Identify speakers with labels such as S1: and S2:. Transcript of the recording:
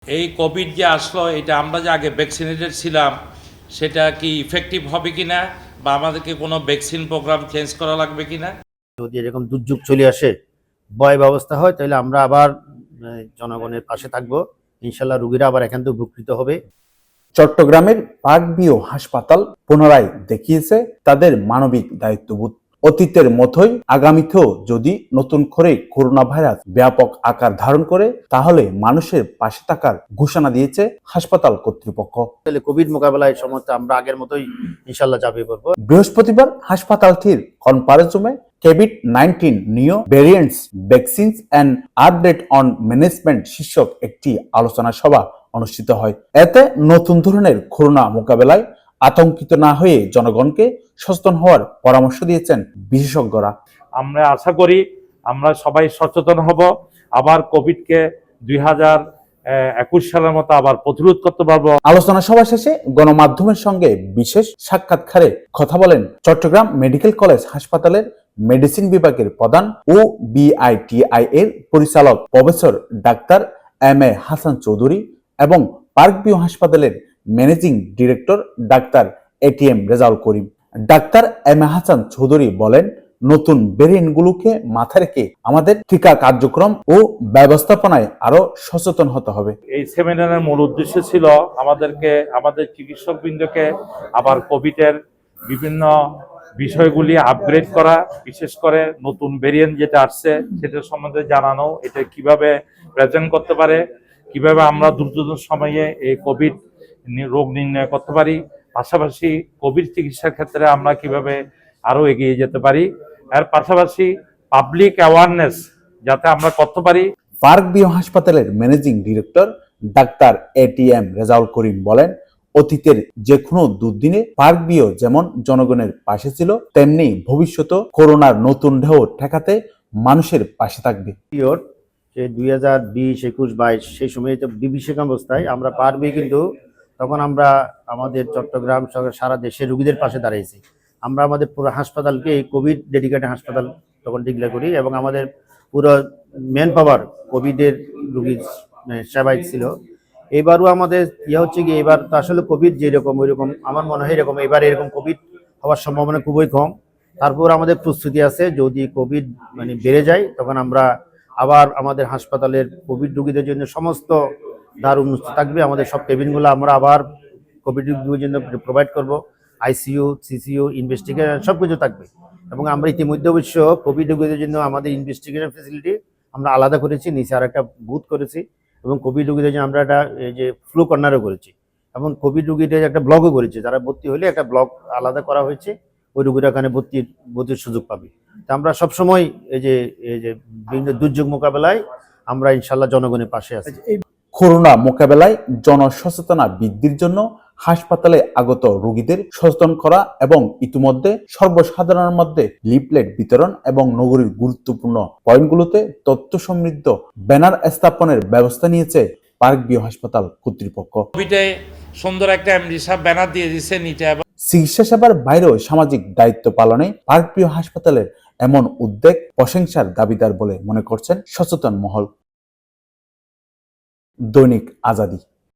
S1: এই কোভিড যে আসলো, এটা আমরা যে আগে ভ্যাকসিনেটেড ছিলাম সেটা কি ইফেক্টিভ হবে কিনা, বা আমাদেরকে কোনো ভ্যাকসিন প্রোগ্রাম চেঞ্জ করা লাগবে কিনা।
S2: যদি এরকম দুর্যোগ চলে আসে, ভয় ব্যবস্থা হয়, তাহলে আমরা আবার জনগণের পাশে থাকবো। ইনশাল্লাহ রোগীরা আবার এখান থেকে উপকৃত হবে।
S3: চট্টগ্রামের পার্কভিউ হাসপাতাল পুনরায় দেখিয়েছে তাদের মানবিক দায়িত্ববোধ। অতীতের মতোই আগামীতেও যদি নতুন করে করোনা ভাইরাস ব্যাপক আকার ধারণ করে, তাহলে মানুষের পাশে থাকার ঘোষণা দিয়েছে হাসপাতাল কর্তৃপক্ষ।
S2: তাহলে কোভিড মোকাবেলায় সমস্ত আমরা আগের মতোই ইনশাল্লাহ ঝাঁপিয়ে পড়বো।
S3: বৃহস্পতিবার হাসপাতালটির কনফারেন্স রুমে COVID-19 new variants vaccines and update on management শীর্ষক একটি আলোচনা সভা অনুষ্ঠিত হয়। এতে নতুন ধরনের করোনা মোকাবেলায় আতঙ্কিত না হয়ে জনগণকে সচেতন হওয়ার পরামর্শ দিয়েছেন বিশেষজ্ঞরা।
S1: আমরা আশা করি আমরা সবাই সচেতন হব, আবার কোভিডকে 2021 সালের মতো আবার প্রতিরোধ করতে পারবো।
S3: আলোচনা সভা শেষে গণমাধ্যমের সঙ্গে বিশেষ সাক্ষাৎকারে কথা বলেন চট্টগ্রাম মেডিকেল কলেজ হাসপাতালের মেডিসিন বিভাগের প্রধান ও বিআইটিআই এর পরিচালক professor doctor M A. Hasan Chowdhury এবং পার্কভিউ হাসপাতালের managing director doctor A T M. Rezaul Karim. Doctor M A. Hasan Chowdhury বলেন, নতুন ভেরিয়েন্টগুলোকে মাথায় রেখে আমাদের টিকা কার্যক্রম ও ব্যবস্থাপনায় আরো সচেতন হতে হবে।
S1: এই সেমিনারের মূল উদ্দেশ্য ছিল আমাদের চিকিৎসকবৃন্দকে আবার কোভিডের বিভিন্ন বিষয়গুলি আপগ্রেড করা, বিশেষ করে নতুন ভেরিয়েন্ট যেটা আসছে সেটা সম্বন্ধে জানানো, এটা কিভাবে প্রেজেন্ট করতে পারে, কিভাবে আমরা দ্রুততম সময়ে এই কোভিড রোগ নির্ণয় করতে পারি, পাশাপাশি কোভিড চিকিৎসার ক্ষেত্রে আমরা কিভাবে আরো এগিয়ে যেতে পারি, এর পাশাপাশি পাবলিক অ্যাওয়ারনেস যাতে আমরা করতে পারি।
S3: পার্কভিউ হাসপাতালের managing director doctor A T M. Rezaul Karim বলেন, অতীতের যে কোনো দুর্দিনে পার্কভিউ যেমন জনগণের পাশে ছিল, তেমনি ভবিষ্যতে করোনার নতুন ঢেউ ঠেকাতে মানুষের পাশে থাকবে।
S2: পিরিয়ড যে 2020, 21, 22 সেই সময় তো বিভীষিক অবস্থায় আমরা পারবে, কিন্তু তখন আমরা আমাদের চট্টগ্রাম সারা দেশের রোগীদের পাশে দাঁড়িয়েছি। আমরা আমাদের পুরো হাসপাতালকে কোভিড ডেডিকেটেড হাসপাতাল তখন ডিক্লেয়ার করি, এবং আমাদের পুরো ম্যান পাওয়ার কোভিডের রোগীর সেবায় ছিল। এবারও আমাদের হচ্ছে কি, এবার তো আসলে কোভিড যেরকম ওইরকম আমার মনে হয় এরকম এবার এরকম কোভিড হওয়ার সম্ভাবনা খুবই কম। তারপর আমাদের প্রস্তুতি আছে, যদি কোভিড বেড়ে যায় তখন আমরা আবার আমাদের হাসপাতালের কোভিড রোগীদের জন্য সমস্ত দ্বার উন্মুক্ত থাকবে। আমাদের সব কেবিনগুলো আমরা আবার কোভিড রোগীদের জন্য প্রোভাইড করব। আইসিইউ, সিসিইউ, ইনভেস্টিগেশন সব কিছু থাকবে। এবং আমরা ইতিমধ্যে অবশ্য কোভিড রোগীদের জন্য আমাদের ইনভেস্টিগেশন ফেসিলিটি আমরা আলাদা করেছি, নিচে আর একটা বুথ করেছি, এবং কোভিড রোগীদের জন্য আমরা একটা এই যে ফ্লু কর্নারও করেছি, এবং কোভিড রোগীদের একটা ব্লকও করেছি। যারা ভর্তি হলে একটা ব্লক আলাদা করা হয়েছে, ওই রোগীরা ওখানে ভর্তির সুযোগ পাবে। তা আমরা সবসময় এই যে বিভিন্ন দুর্যোগ মোকাবেলায় আমরা ইনশাল্লাহ জনগণের পাশে আছি।
S3: করোনা মোকাবেলায় জনসচেতনতা বৃদ্ধির জন্য হাসপাতালে আগত রোগীদের সচেতন করা এবং ইতিমধ্যে সর্বসাধারণের মধ্যে লিফলেট বিতরণ এবং নগরীর গুরুত্বপূর্ণ পয়েন্টগুলোতে তথ্য সমৃদ্ধ ব্যানার স্থাপনের ব্যবস্থা নিয়েছে পার্কভিউ হাসপাতাল কর্তৃপক্ষ।
S1: কোভিডে সুন্দর একটা ব্যানার দিয়ে দিচ্ছে নিচে।
S3: চিকিৎসা সেবার বাইরেও সামাজিক দায়িত্ব পালনে পার্কভিউ হাসপাতালের এমন উদ্যোগ প্রশংসার দাবিদার বলে মনে করছেন সচেতন মহল। দৈনিক আজাদী।